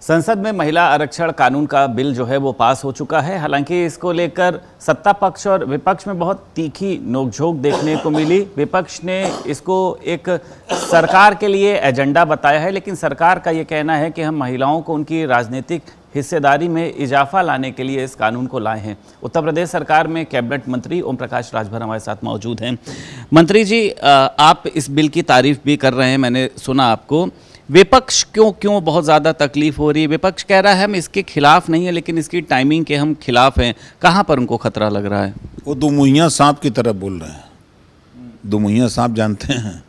संसद में महिला आरक्षण कानून का बिल जो है वो पास हो चुका है। हालांकि इसको लेकर सत्ता पक्ष और विपक्ष में बहुत तीखी नोकझोंक देखने को मिली। विपक्ष ने इसको एक सरकार के लिए एजेंडा बताया है, लेकिन सरकार का ये कहना है कि हम महिलाओं को उनकी राजनीतिक हिस्सेदारी में इजाफा लाने के लिए इस कानून को लाए हैं। उत्तर प्रदेश सरकार में कैबिनेट मंत्री ओम प्रकाश राजभर हमारे साथ मौजूद हैं। मंत्री जी, आप इस बिल की तारीफ भी कर रहे हैं, मैंने सुना आपको। विपक्ष क्यों बहुत ज़्यादा तकलीफ हो रही है? विपक्ष कह रहा है हम इसके खिलाफ नहीं है, लेकिन इसकी टाइमिंग के हम खिलाफ हैं। कहाँ पर उनको खतरा लग रहा है? वो दुमुहिया सांप की तरह बोल रहे हैं। दुमुहिया सांप जानते हैं?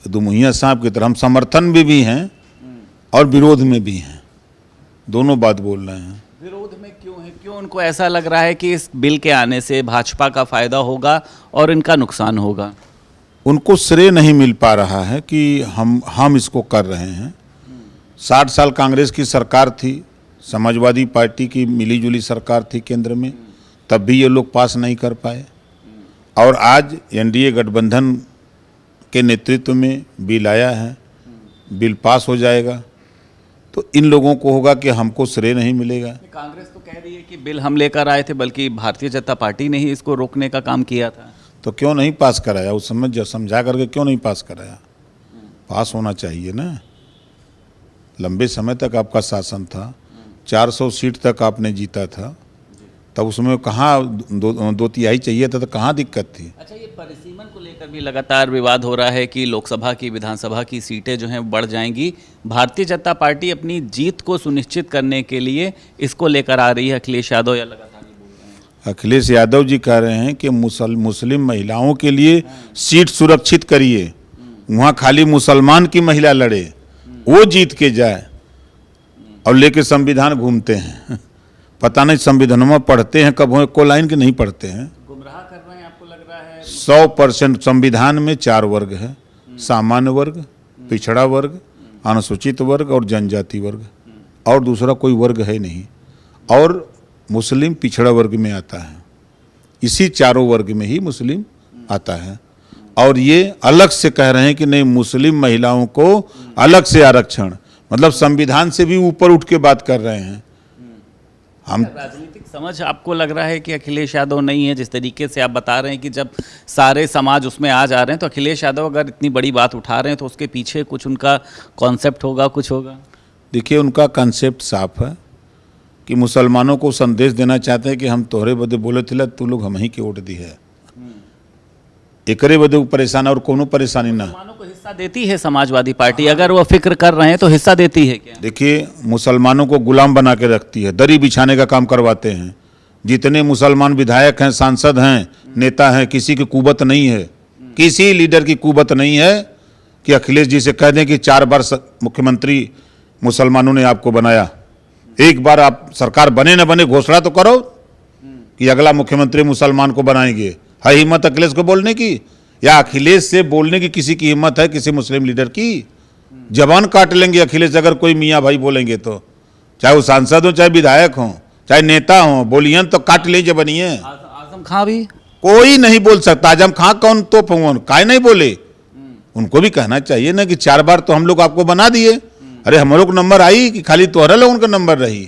दुमुहिया सांप की तरह हम समर्थन में भी हैं और विरोध में भी हैं, दोनों बात बोल रहे हैं। विरोध में क्यों है? क्यों उनको ऐसा लग रहा है कि इस बिल के आने से भाजपा का फायदा होगा और इनका नुकसान होगा? उनको श्रेय नहीं मिल पा रहा है कि हम इसको कर रहे हैं। 60 साल कांग्रेस की सरकार थी, समाजवादी पार्टी की मिलीजुली सरकार थी केंद्र में, तब भी ये लोग पास नहीं कर पाए। और आज एनडीए गठबंधन के नेतृत्व में बिल आया है, बिल पास हो जाएगा तो इन लोगों को होगा कि हमको श्रेय नहीं मिलेगा। कांग्रेस तो कह रही है कि बिल हम लेकर आए थे, बल्कि भारतीय जनता पार्टी ने ही इसको रोकने का काम किया था। तो क्यों नहीं पास कराया? उस समय समझा करके क्यों नहीं पास कराया? पास होना चाहिए ना। लंबे समय तक आपका शासन था, 400 सीट तक आपने जीता था, तब उसमें कहाँ दो तिहाई चाहिए था, तो कहाँ दिक्कत थी? अच्छा, ये परिसीमन को लेकर भी लगातार विवाद हो रहा है कि लोकसभा की विधानसभा की सीटें जो हैं बढ़ जाएंगी। भारतीय जनता पार्टी अपनी जीत को सुनिश्चित करने के लिए इसको लेकर आ रही है। अखिलेश यादव या लगातार अखिलेश यादव जी कह रहे हैं कि मुस्लिम महिलाओं के लिए सीट सुरक्षित करिए, वहाँ खाली मुसलमान की महिला लड़े, वो जीत के जाए, और लेके संविधान घूमते हैं। पता नहीं संविधान में पढ़ते हैं कब को लाइन के नहीं पढ़ते हैं। गुमराह कर रहे हैं, आपको लग रहा है? 100% संविधान में 4 वर्ग है, सामान्य वर्ग, पिछड़ा वर्ग, अनुसूचित वर्ग और जनजाति वर्ग, और दूसरा कोई वर्ग है नहीं। और मुस्लिम पिछड़ा वर्ग में आता है, इसी चारों वर्ग में ही मुस्लिम आता है। और ये अलग से कह रहे हैं कि नहीं, मुस्लिम महिलाओं को अलग से आरक्षण, मतलब संविधान से भी ऊपर उठ के बात कर रहे हैं। हम राजनीतिक समझ आपको लग रहा है कि अखिलेश यादव नहीं है? जिस तरीके से आप बता रहे हैं कि जब सारे समाज उसमें आ जा रहे हैं, तो अखिलेश यादव अगर इतनी बड़ी बात उठा रहे हैं तो उसके पीछे कुछ उनका कॉन्सेप्ट होगा, कुछ होगा। देखिए, उनका कॉन्सेप्ट साफ है कि मुसलमानों को संदेश देना चाहते हैं कि हम तोहरे बदे बोले थे, तू लोग हम ही के वोट दी है, एकरे बदे परेशान और कोनो परेशानी ना। मुसलमानों को हिस्सा देती है समाजवादी पार्टी? अगर वो फिक्र कर रहे हैं तो हिस्सा देती है क्या? देखिए, मुसलमानों को गुलाम बना के रखती है, दरी बिछाने का काम करवाते हैं। जितने मुसलमान विधायक हैं, सांसद हैं, नेता हैं, किसी की कुवत नहीं है, किसी लीडर की कुवत नहीं है कि अखिलेश जी से कह दें कि 4 बार मुख्यमंत्री मुसलमानों ने आपको बनाया, एक बार आप सरकार बने न बने घोषणा तो करो कि अगला मुख्यमंत्री मुसलमान को बनाएंगे। है हिम्मत अखिलेश को बोलने की? या अखिलेश से बोलने की किसी की हिम्मत है? किसी मुस्लिम लीडर की? जबान काट लेंगे अखिलेश अगर कोई मियाँ भाई बोलेंगे तो, चाहे वो सांसद हो, चाहे विधायक हो, चाहे नेता हो, बोलियन तो काट लीजिए। बनिए। आजम खां भी कोई नहीं बोल सकता। आजम खां कौन तो काय नहीं बोले? उनको भी कहना चाहिए ना कि 4 बार तो हम लोग आपको बना दिए, अरे हम लोग नंबर आई कि खाली तोहरा लोगों का नंबर रही।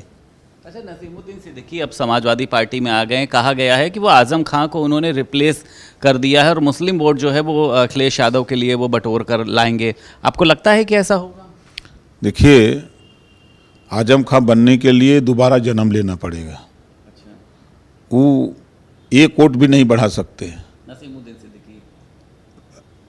अच्छा, नसीमुद्दीन सिद्दीकी अब समाजवादी पार्टी में आ गए। कहा गया है कि वो आजम खां को उन्होंने रिप्लेस कर दिया है और मुस्लिम वोट जो है वो अखिलेश यादव के लिए वो बटोर कर लाएंगे। आपको लगता है कि ऐसा होगा? देखिए, आजम खां बनने के लिए दोबारा जन्म लेना पड़ेगा। अच्छा, वो एक वोट भी नहीं बढ़ा सकते। नसीमुद्दीन सिद्दीकी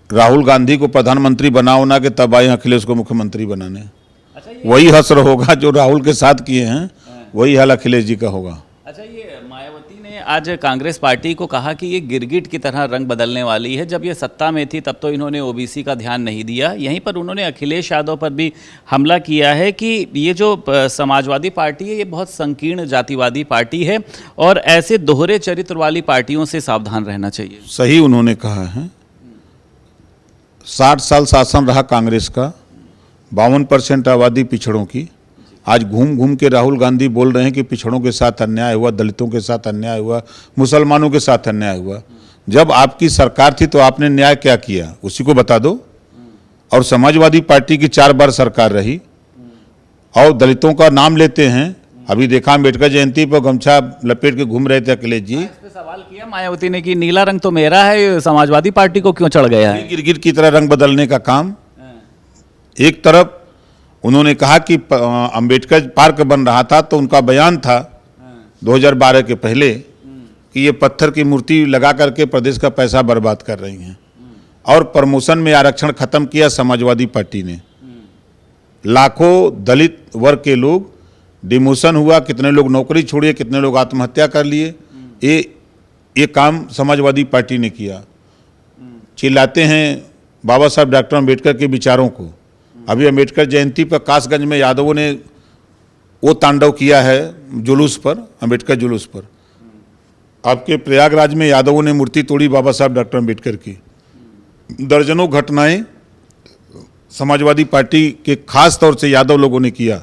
राहुल गांधी को प्रधानमंत्री बनाओ ना कि तब आए अखिलेश को मुख्यमंत्री बनाने। अच्छा, वही हश्र होगा जो राहुल के साथ किए हैं, वही हाल अखिलेश जी का होगा। अच्छा, ये मायावती ने आज कांग्रेस पार्टी को कहा कि ये गिरगिट की तरह रंग बदलने वाली है। जब ये सत्ता में थी तब तो इन्होंने ओबीसी का ध्यान नहीं दिया। यहीं पर उन्होंने अखिलेश यादव पर भी हमला किया है कि ये जो समाजवादी पार्टी है ये बहुत संकीर्ण जातिवादी पार्टी है और ऐसे दोहरे चरित्र वाली पार्टियों से सावधान रहना चाहिए। सही उन्होंने कहा है। 60 साल शासन रहा कांग्रेस का, 52% आबादी पिछड़ों की। आज घूम घूम के राहुल गांधी बोल रहे हैं कि पिछड़ों के साथ अन्याय हुआ, दलितों के साथ अन्याय हुआ, मुसलमानों के साथ अन्याय हुआ। जब आपकी सरकार थी तो आपने न्याय क्या किया, उसी को बता दो। और समाजवादी पार्टी की 4 बार सरकार रही, और दलितों का नाम लेते हैं। अभी देखा अम्बेडकर जयंती पर गमछा लपेट के घूम रहे थे अखिलेश जी। इस पे सवाल किया मायावती ने कि नीला रंग तो मेरा है, ये समाजवादी पार्टी को क्यों चढ़ गया है? गिरगिट की तरह रंग बदलने का काम। एक तरफ उन्होंने कहा कि अम्बेडकर पार्क बन रहा था तो उनका बयान था 2012 के पहले कि ये पत्थर की मूर्ति लगा करके प्रदेश का पैसा बर्बाद कर रही हैं, और प्रमोशन में आरक्षण खत्म किया समाजवादी पार्टी ने। लाखों दलित वर्ग के लोग डिमोशन हुआ, कितने लोग नौकरी छोड़िए, कितने लोग आत्महत्या कर लिए। ये काम समाजवादी पार्टी ने किया। चिल्लाते हैं बाबा साहब डॉक्टर अम्बेडकर के विचारों को। अभी अम्बेडकर जयंती पर कासगंज में यादवों ने वो तांडव किया है जुलूस पर, अम्बेडकर जुलूस पर। आपके प्रयागराज में यादवों ने मूर्ति तोड़ी बाबा साहब डॉक्टर अम्बेडकर की। दर्जनों घटनाएं समाजवादी पार्टी के खास तौर से यादव लोगों ने किया,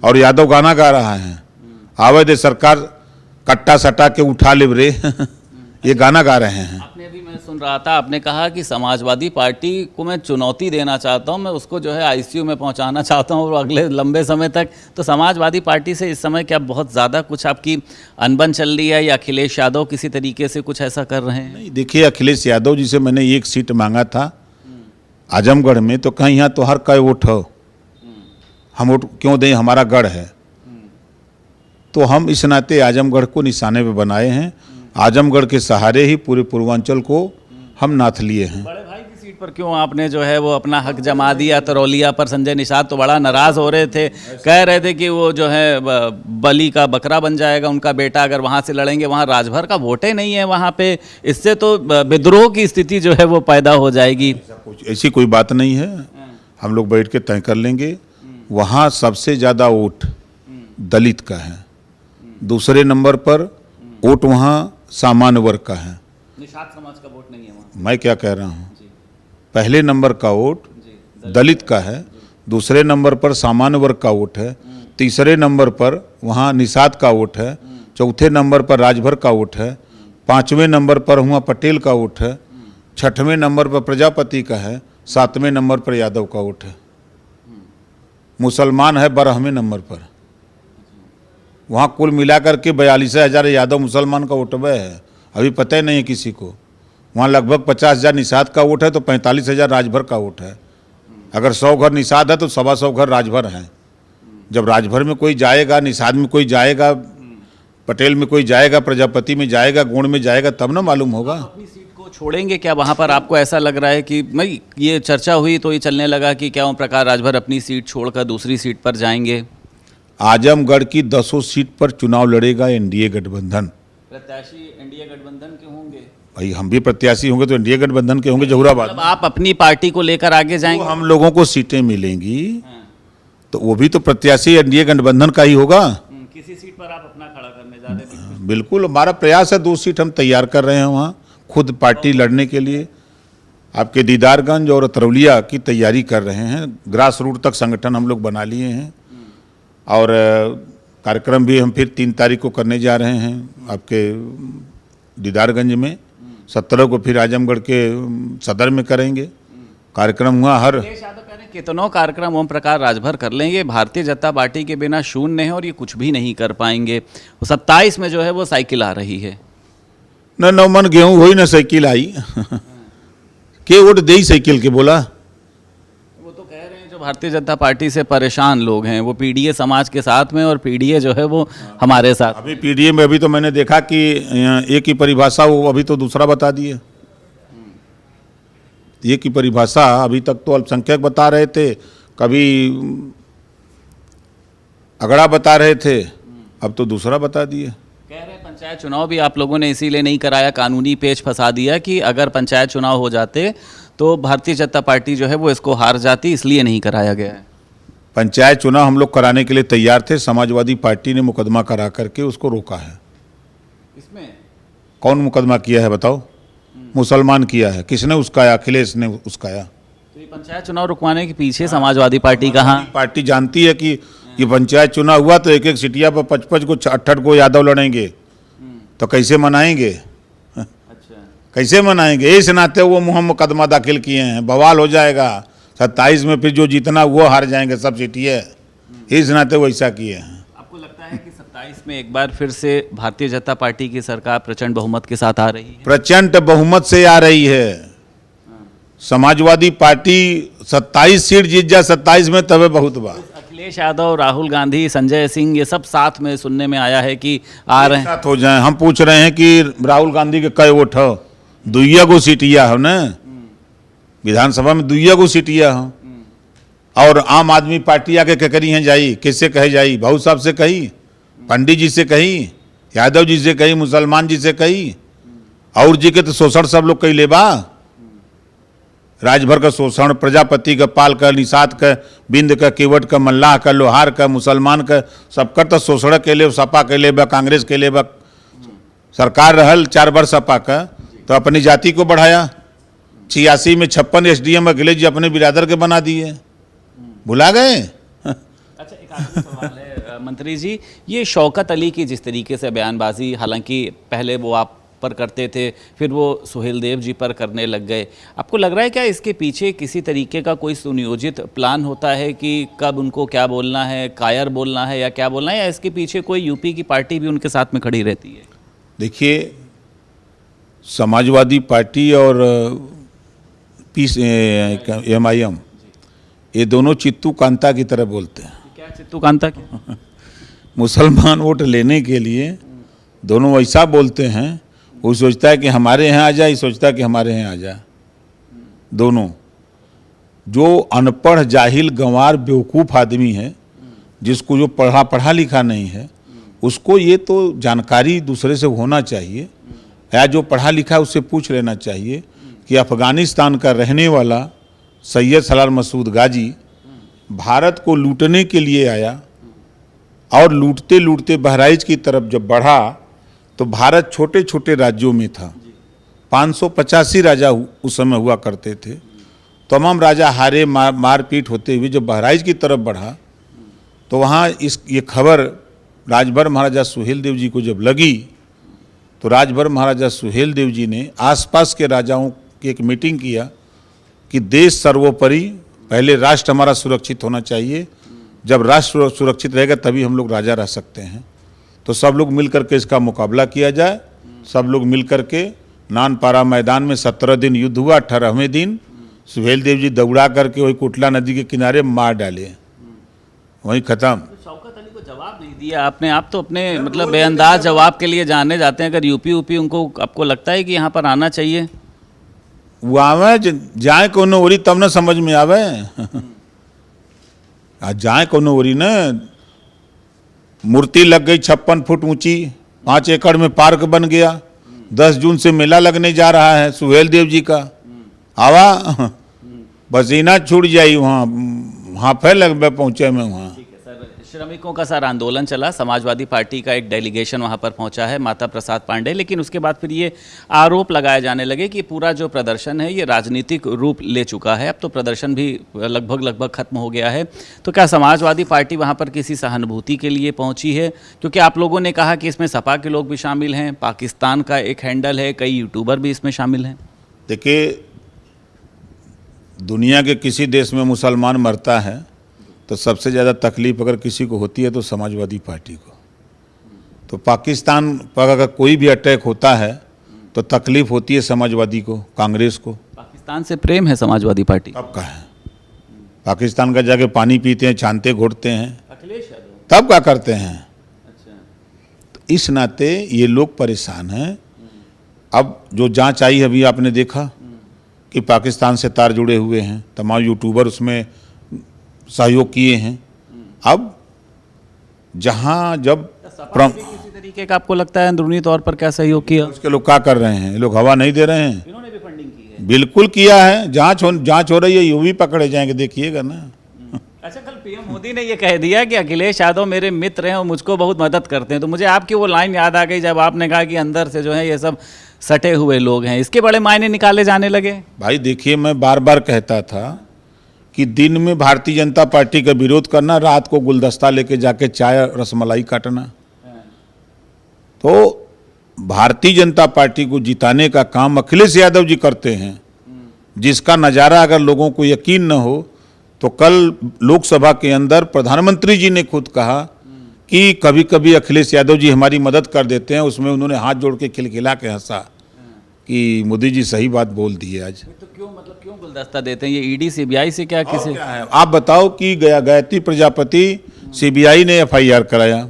और यादव गाना गा रहा है, आवे दे सरकार कट्टा सटा के उठा ले रे ये गाना गा रहे हैं। आपने अभी, मैं सुन रहा था, आपने कहा कि समाजवादी पार्टी को मैं चुनौती देना चाहता हूं, मैं उसको जो है आईसीयू में पहुंचाना चाहता हूं और अगले लंबे समय तक। तो समाजवादी पार्टी से इस समय क्या बहुत ज़्यादा कुछ आपकी अनबन चल रही है, या अखिलेश यादव किसी तरीके से कुछ ऐसा कर रहे हैं? नहीं, देखिए अखिलेश यादव जी से मैंने एक सीट मांगा था आजमगढ़ में, तो कहीं यहाँ तो हर का वोट हो, हम वोट क्यों दें, हमारा गढ़ है। तो हम इस नाते आजमगढ़ को निशाने पे बनाए हैं। आजमगढ़ के सहारे ही पूरे पूर्वांचल को हम नाथ लिए हैं। बड़े भाई की सीट पर क्यों आपने जो है वो अपना हक जमा दिया? तरौलिया पर संजय निषाद तो बड़ा नाराज हो रहे थे, कह रहे थे कि वो जो है बलि का बकरा बन जाएगा उनका बेटा अगर वहाँ से लड़ेंगे, वहाँ राजभर का वोटे नहीं है वहाँ पे, इससे तो विद्रोह की स्थिति जो है वो पैदा हो जाएगी। ऐसी कोई बात नहीं है, हम लोग बैठ के तय कर लेंगे। वहाँ सबसे ज़्यादा वोट दलित का है, दूसरे नंबर पर वोट वहाँ सामान्य वर्ग का है। निषाद समाज का वोट नहीं है वहाँ। मैं क्या कह रहा हूँ, पहले नंबर का वोट दलित का है, दूसरे नंबर पर सामान्य वर्ग का वोट है, तीसरे नंबर पर वहाँ निषाद का वोट है, चौथे नंबर पर राजभर का वोट है, पाँचवें नंबर पर वहाँ पटेल का वोट है, छठवें नंबर पर प्रजापति का है, सातवें नंबर पर यादव का वोट है। मुसलमान है 12वें नंबर पर। वहाँ कुल मिलाकर के 42,000 यादव मुसलमान का वोट है, अभी पता ही नहीं है किसी को। वहाँ लगभग 50,000 निषाद का वोट है, तो 45,000 राजभर का वोट है। अगर 100 घर निषाद है तो 125 घर राजभर हैं। जब राजभर में कोई जाएगा, निषाद में कोई जाएगा, पटेल में कोई जाएगा, प्रजापति में जाएगा, गोंड में जाएगा, तब ना मालूम होगा। अपनी सीट को छोड़ेंगे क्या वहाँ पर? आपको ऐसा लग रहा है कि भाई ये चर्चा हुई तो ये चलने लगा कि क्या ओम प्रकाश राजभर अपनी सीट छोड़कर दूसरी सीट पर जाएंगे? आजमगढ़ की 10 सीट पर चुनाव लड़ेगा एनडीए गठबंधन। प्रत्याशी एनडीए गठबंधन के होंगे? भाई हम भी प्रत्याशी होंगे तो एनडीए गठबंधन के होंगे जहुराबाद। मतलब आप अपनी पार्टी को लेकर आगे जाएंगे? तो हम लोगों को सीटें मिलेंगी तो वो भी तो प्रत्याशी एनडीए गठबंधन का ही होगा। किसी सीट पर आप अपना खड़ा करने जा रहे हैं? बिल्कुल, हमारा प्रयास है 2 सीट हम तैयार कर रहे हैं वहाँ खुद पार्टी लड़ने के लिए। आपके दीदारगंज और तरौलिया की तैयारी कर रहे हैं, ग्रास रूट तक संगठन हम लोग बना लिए हैं, और कार्यक्रम भी हम फिर 3 तारीख को करने जा रहे हैं आपके दीदारगंज में, 17 को फिर आजमगढ़ के सदर में करेंगे कार्यक्रम। हुआ हर कितनों कार्यक्रम ओम प्रकाश राजभर कर लेंगे, भारतीय जनता पार्टी के बिना शून्य है और ये कुछ भी नहीं कर पाएंगे। 27 में जो है वो साइकिल आ रही है, न 9 मन गेहूँ हो ही न साइकिल आई के वोट दे ही साइकिल के बोला। वो तो कह रहे हैं जो भारतीय जनता पार्टी से परेशान लोग हैं वो पीडीए समाज के साथ में, और पीडीए जो है वो हमारे साथ। अभी पीडीए में अभी तो मैंने देखा कि एक ही परिभाषा, वो अभी तो दूसरा बता दिए। एक ही परिभाषा, अभी तक तो अल्पसंख्यक बता रहे थे, कभी अगड़ा बता रहे थे, अब तो दूसरा बता दिए। कह रहे हैं पंचायत चुनाव भी आप लोगों ने इसीलिए नहीं कराया, कानूनी पेच फंसा दिया कि अगर पंचायत चुनाव हो जाते तो भारतीय जनता पार्टी जो है वो इसको हार जाती, इसलिए नहीं कराया गया है। पंचायत चुनाव हम लोग कराने के लिए तैयार थे, समाजवादी पार्टी ने मुकदमा करा करके उसको रोका है। इसमें कौन मुकदमा किया है बताओ? मुसलमान किया है। किसने उसकाया? अखिलेश ने उसकाया। तो ये पंचायत चुनाव रुकवाने के पीछे समाजवादी पार्टी कहाँ? पार्टी जानती है कि ये पंचायत चुनाव हुआ तो एक सीटिया पर 55 को 68 को यादव लड़ेंगे, तो कैसे मनाएंगे? अच्छा, कैसे मनाएंगे? इस नाते वो मुकदमा दाखिल किए हैं, बवाल हो जाएगा। 27 में फिर जो जीतना वो हार जाएंगे सब सीटियाँ। इस नाते वो ऐसा किए हैं। आपको लगता है कि 27 में एक बार फिर से भारतीय जनता पार्टी की सरकार प्रचंड बहुमत के साथ आ रही है? प्रचंड बहुमत से आ रही है। समाजवादी पार्टी 27 सीट जीत जाए 27 में तबे बहुत बा। अखिलेश यादव, राहुल गांधी, संजय सिंह, ये सब साथ में सुनने में आया है कि आ रहे हैं। साथ हो जाए। हम पूछ रहे हैं कि राहुल गांधी के कई वोट हो? दुइया को सीटिया हो ना, विधानसभा में दुइया को सीटिया हो। और आम आदमी पार्टी आके क्या करी है जाई, किससे कहे जाई? भाऊ साहब से कही, पंडित जी से कही, यादव जी से कही, मुसलमान जी से कही, और जी के तो शोषण सब लोग कही लेबा। राजभर का शोषण, प्रजापति का, पाल का, निषाद का, बिंद का, केवट का, मल्लाह का, लोहार का, मुसलमान का, सबकर तो शोषण के लिए सपा के लिए बा, कांग्रेस के लिए बा। सरकार रहल 4 वर्ष सपा का, तो अपनी जाति को बढ़ाया। 86 में 56 SDM अखिलेश जी अपने बिरादर के बना दिए। भुला गए? अच्छा, एक आखिरी सवाल है मंत्री जी, ये शौकत अली की जिस तरीके से बयानबाजी, हालांकि पहले वो आप पर करते थे, फिर वो सुहेल देव जी पर करने लग गए, आपको लग रहा है क्या इसके पीछे किसी तरीके का कोई सुनियोजित प्लान होता है कि कब उनको क्या बोलना है, कायर बोलना है या क्या बोलना है, या इसके पीछे कोई यूपी की पार्टी भी उनके साथ में खड़ी रहती है? देखिए, समाजवादी पार्टी और MIM ये दोनों चित्तू कांता की तरह बोलते हैं। क्या चित्तू कांता की? मुसलमान वोट लेने के लिए दोनों ऐसा बोलते हैं। वो सोचता है कि हमारे यहाँ आ जाए, ये सोचता है कि हमारे यहाँ आ जाए। दोनों जो अनपढ़, जाहिल, गंवार, बेवकूफ़ आदमी है, जिसको जो पढ़ा लिखा नहीं है, उसको ये तो जानकारी दूसरे से होना चाहिए, या जो पढ़ा लिखा है उससे पूछ लेना चाहिए कि अफ़गानिस्तान का रहने वाला सैयद सलाल मसूद गाजी भारत को लूटने के लिए आया, और लूटते लूटते बहराइच की तरफ जब बढ़ा तो भारत छोटे छोटे राज्यों में था। 585 राजा उस समय हुआ करते थे। तमाम राजा हारे, मारपीट होते हुए जब बहराइच की तरफ बढ़ा तो वहाँ ये खबर राजभर महाराजा सुहेल देव जी को जब लगी, तो राजभर महाराजा सुहेल देव जी ने आसपास के राजाओं की एक मीटिंग किया कि देश सर्वोपरि, पहले राष्ट्र हमारा सुरक्षित होना चाहिए, जब राष्ट्र सुरक्षित रहेगा तभी हम लोग राजा रह सकते हैं। तो सब लोग मिल करके इसका मुकाबला किया जाए। सब लोग मिल करके नानपारा मैदान में 17 दिन युद्ध हुआ। 18वें दिन सुहेल देव जी दौड़ा करके वही कुटला नदी के किनारे मार डाले, वहीं खत्म। शौकत अली को जवाब नहीं दिया आपने। आप तो अपने मतलब बेअंदाज जवाब के लिए जाने जाते हैं। अगर यूपी उनको, आपको लगता है कि यहाँ पर आना चाहिए? वो आवे जाए कोनो ओरी तब न समझ में आवे। जाए कोनो ओरी न, मूर्ति लग गई 56 फुट ऊंची, 5 एकड़ में पार्क बन गया, 10 जून से मेला लगने जा रहा है सुहेल देव जी का। आवा पसीना छूट जाई, वहाँ फैल लग पहुँचे में। वहाँ श्रमिकों का सारा आंदोलन चला, समाजवादी पार्टी का एक डेलीगेशन वहां पर पहुंचा है, माता प्रसाद पांडे, लेकिन उसके बाद फिर ये आरोप लगाए जाने लगे कि पूरा जो प्रदर्शन है ये राजनीतिक रूप ले चुका है। अब तो प्रदर्शन भी लगभग खत्म हो गया है। तो क्या समाजवादी पार्टी वहां पर किसी सहानुभूति के लिए पहुंची है? क्योंकि आप लोगों ने कहा कि इसमें सपा के लोग भी शामिल हैं, पाकिस्तान का एक हैंडल है, कई यूट्यूबर भी इसमें शामिल हैं। देखिए, दुनिया के किसी देश में मुसलमान मरता है तो सबसे ज़्यादा तकलीफ अगर किसी को होती है तो समाजवादी पार्टी को। तो पाकिस्तान पर अगर कोई भी अटैक होता है तो तकलीफ होती है समाजवादी को, कांग्रेस को। पाकिस्तान से प्रेम है समाजवादी पार्टी? तब का है, पाकिस्तान का जाके पानी पीते हैं, छानते घोटते हैं, अखिलेश यादव तब क्या करते हैं। अच्छा, तो इस नाते ये लोग परेशान हैं। अब जो जांच आई, अभी आपने देखा कि पाकिस्तान से तार जुड़े हुए हैं, तमाम यूट्यूबर उसमें सहयोग किए हैं। अब जहां जब किसी तरीके का आपको लगता है अंदरूनी तौर पर क्या सहयोग किया? उसके लोग क्या कर रहे हैं, ये लोग हवा नहीं दे रहे हैं। इन्होंने भी फंडिंग की है? बिल्कुल किया है। जांच हो रही है, ये भी पकड़े जाएंगे, देखिएगा ना। अच्छा, कल पीएम मोदी ने ये कह दिया कि अखिलेश यादव मेरे मित्र हैं और मुझको बहुत मदद करते हैं। तो मुझे आपकी वो लाइन याद आ गई जब आपने कहा कि अंदर से जो है ये सब सटे हुए लोग हैं। इसके बड़े मायने निकाले जाने लगे। भाई देखिए, मैं बार बार कहता था कि दिन में भारतीय जनता पार्टी का विरोध करना, रात को गुलदस्ता लेके जाके चाय रसमलाई काटना। तो भारतीय जनता पार्टी को जिताने का काम अखिलेश यादव जी करते हैं, जिसका नज़ारा अगर लोगों को यकीन न हो तो कल लोकसभा के अंदर प्रधानमंत्री जी ने खुद कहा कि कभी कभी अखिलेश यादव जी हमारी मदद कर देते हैं, उसमें उन्होंने हाथ जोड़ के खिलखिला के हंसा कि मोदी जी सही बात बोल दी है आज। तो क्यों गुलदस्ता देते हैं ये ईडी सीबीआई से क्या किसी क्या है? आप बताओ कि गायत्री प्रजापति सीबीआई ने एफआईआर कराया,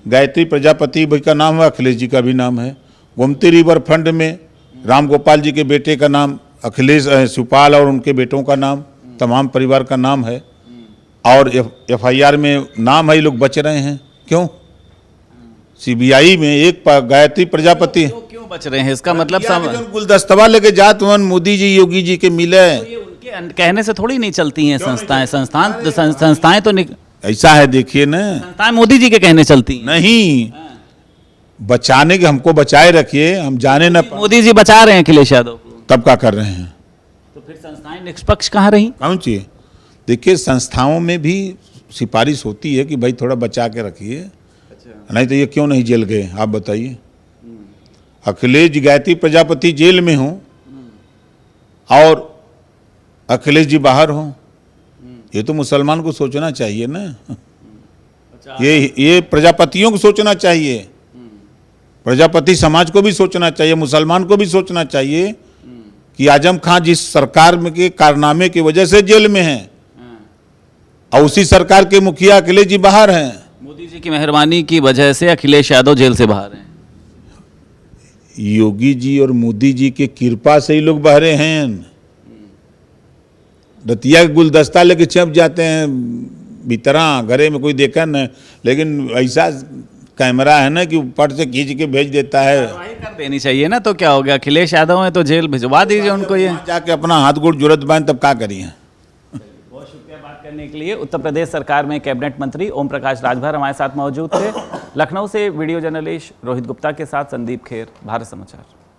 गायत्री प्रजापति भाई का नाम है, अखिलेश जी का भी नाम है। गोमती रिवर फ्रंट में राम गोपाल जी के बेटे का नाम अखिलेश शिवपाल और उनके बेटों का नाम, तमाम परिवार का नाम है, और एफआईआर में नाम है, ये लोग बच रहे हैं। क्यों? सीबीआई में एक गायत्री प्रजापति क्यों बच रहे हैं, इसका मतलब गुलदस्तवा लेके जात वन मोदी जी योगी जी के मिले, तो ये उनके कहने से थोड़ी नहीं चलती हैं संस्थाएं तो ऐसा है देखिए ना, संस्थाएं मोदी जी के कहने चलती हैं। नहीं, बचाने के हमको बचाए रखिए, हम जाने न मोदी जी बचा रहे हैं अखिलेश यादव को, तब क्या कर रहे हैं? तो फिर संस्थाएं निष्पक्ष कहाँ रही? कौन चाहिए? देखिए संस्थाओं में भी सिफारिश होती है कि भाई थोड़ा बचा के रखिए। अच्छा। नहीं तो ये क्यों नहीं जेल गए आप बताइए? अखिलेश जी गायत्री प्रजापति जेल में हों और अखिलेश जी बाहर हों, ये तो मुसलमान को सोचना चाहिए ना। अच्छा। ये प्रजापतियों को सोचना चाहिए, प्रजापति समाज को भी सोचना चाहिए, मुसलमान को भी सोचना चाहिए कि आजम खान जिस सरकार में के कारनामे की वजह से जेल में हैं और उसी सरकार के मुखिया अखिलेश जी बाहर हैं। मोदी जी की मेहरबानी की वजह से अखिलेश यादव जेल से बाहर हैं। योगी जी और मोदी जी के कृपा से ही लोग बहरे हैं। रतिया गुलदस्ता लेके छप जाते हैं भीतरा घरे में, कोई देखा न, लेकिन ऐसा कैमरा है ना कि ऊपर से खींच के भेज देता है। कर देनी चाहिए ना, तो क्या हो गया? अखिलेश यादव है तो जेल भिजवा दीजिए उनको। ये जाके अपना हाथ गोड़ जरूरत बांध तब क्या करिए। बहुत शुक्रिया बात करने के लिए। उत्तर प्रदेश सरकार में कैबिनेट मंत्री ओम प्रकाश राजभर हमारे साथ मौजूद थे। लखनऊ से वीडियो जर्नलिस्ट रोहित गुप्ता के साथ संदीप खेर, भारत समाचार।